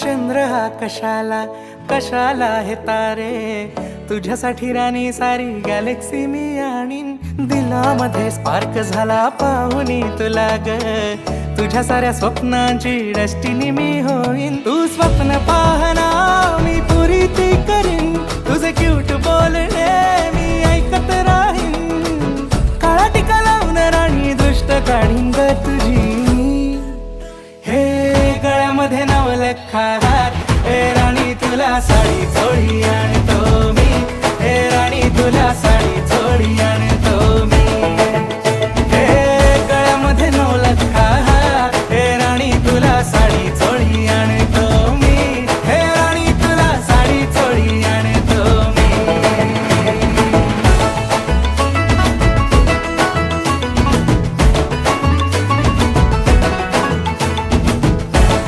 चंद्र हा कशाला कशाला हे तारे, तुझ्यासाठी राणी सारी गॅलेक्सी मी आणीन. दिलामध्ये स्पार्क झाला पाहुनी तुला ग, तुझ्या साऱ्या स्वप्नांची डेस्टिनी मी होईन. तू स्वप्न पाहना मी पुरी ती करीन, तुझे क्यूट बोलणे मी ऐकत राहीन. काळा टिका लावून राणी दृष्ट काढीन ग तुझी. हे गळ्यामध्ये नवलखा हार, हे राणी तुला साडी चोळी आणतो मी. हे राणी तुला साडी